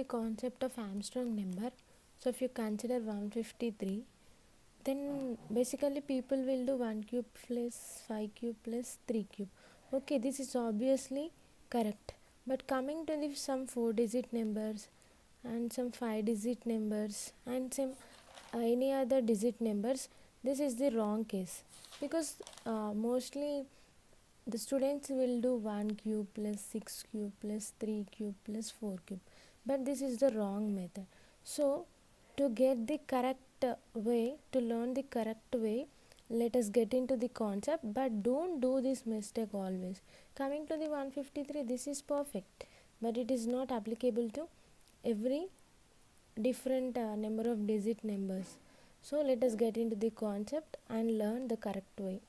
the concept of Armstrong number. So if you consider 153, then basically people will do 1 cube plus 5 cube plus 3 cube. Okay, this is obviously correct. But coming to the some 4 digit numbers and some 5 digit numbers and some any other digit numbers, this is the wrong case, because mostly the students will do 1 cube plus 6 cube plus 3 cube plus 4 cube, but this is the wrong method. So to get the correct way, to learn the correct way, let us get into the concept, but don't do this mistake always. Coming to the 153, this is perfect, but it is not applicable to every different number of digit numbers. So let us get into the concept and learn the correct way.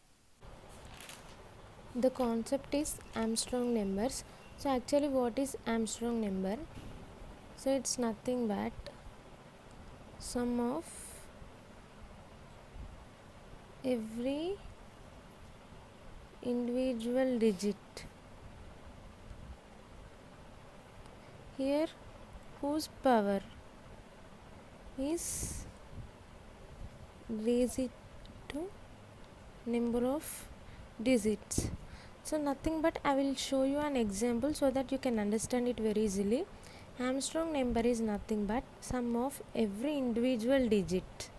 The concept is Armstrong numbers. So actually what is Armstrong number? So it's nothing but sum of every individual digit here whose power is raised to number of digits. So nothing but I will show you an example so that you can understand it very easily. Armstrong number is nothing but sum of every individual digit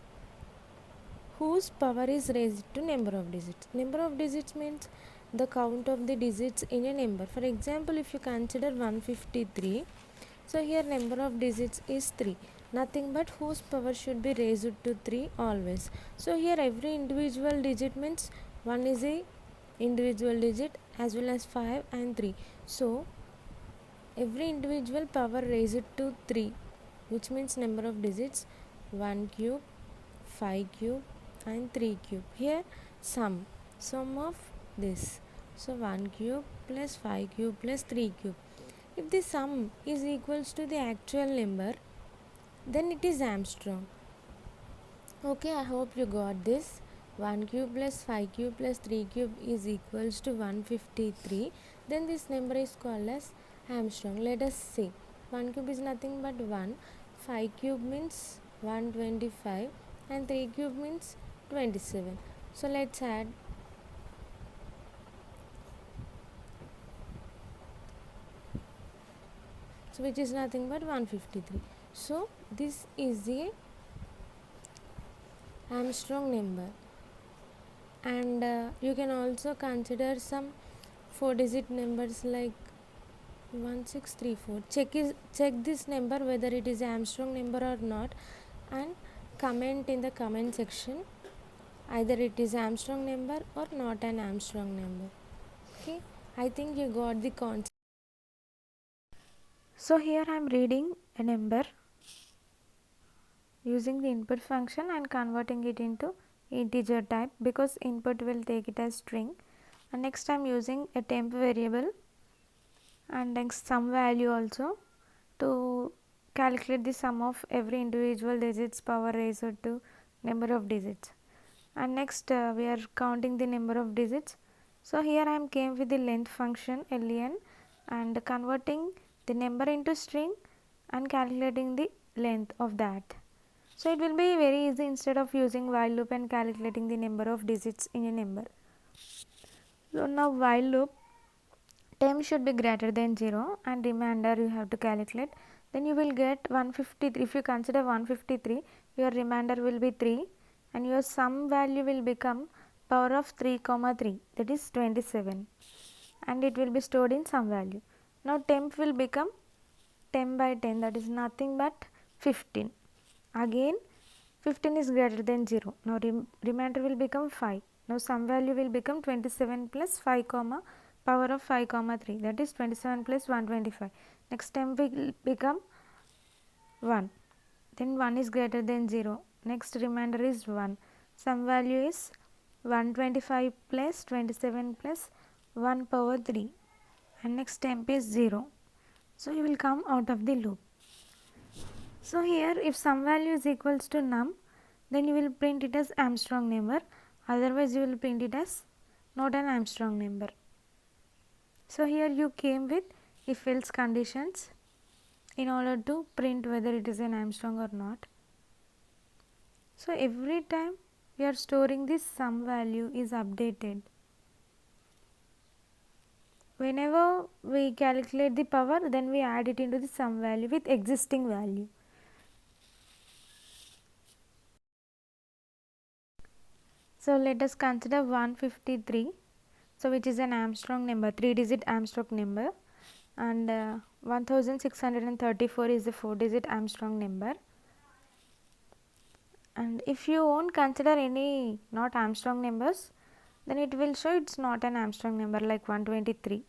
whose power is raised to number of digits. Number of digits means the count of the digits in a number. For example, if you consider 153, so here number of digits is 3. Nothing but whose power should be raised to 3 always. So here every individual digit means 1 is a individual digit as well as 5 and 3. So every individual power raised to 3, which means number of digits 1 cube, 5 cube and 3 cube. Here sum of this. So 1 cube plus 5 cube plus 3 cube. If the sum is equals to the actual number, then it is Armstrong. Okay, I hope you got this. 1 cube plus 5 cube plus 3 cube is equals to 153. Then this number is called as Armstrong. Let us see. 1 cube is nothing but 1. 5 cube means 125 and 3 cube means 27. So let's add. So which is nothing but 153. So this is the Armstrong number. And you can also consider some 4 digit numbers like 1634. Check this number whether it is Armstrong number or not, and comment in the comment section either it is Armstrong number or not an Armstrong number. Okay, I think you got the concept. So here I am reading a number using the input function and converting it into integer type, because input will take it as string. And next I am using a temp variable and next some value also to calculate the sum of every individual digits power raised to number of digits. And next we are counting the number of digits. So here I am came with the length function len and converting the number into string and calculating the length of that. So it will be very easy instead of using while loop and calculating the number of digits in a number. So now while loop, temp should be greater than 0 and remainder you have to calculate. Then you will get 153. If you consider 153, your remainder will be 3 and your sum value will become power of 3 comma 3, that is 27, and it will be stored in sum value. Now temp will become 10 by 10, that is nothing but 15. Again 15 is greater than 0. Now remainder will become 5. Now sum value will become 27 plus 5 comma power of 5 comma 3, that is 27 plus 125. Next temp will become 1. Then 1 is greater than 0. Next remainder is 1. Sum value is 125 plus 27 plus 1 power 3, and next temp is 0. So you will come out of the loop. So here if sum value is equals to num, then you will print it as Armstrong number, otherwise you will print it as not an Armstrong number. So here you came with if else conditions in order to print whether it is an Armstrong or not. So, every time we are storing this sum value is updated. Whenever we calculate the power, then we add it into the sum value with existing value. So, let us consider 153. So, which is an Armstrong number, 3 digit Armstrong number, and 1634 is the 4 digit Armstrong number. And if you won't consider any not Armstrong numbers, then it will show it's not an Armstrong number like 123.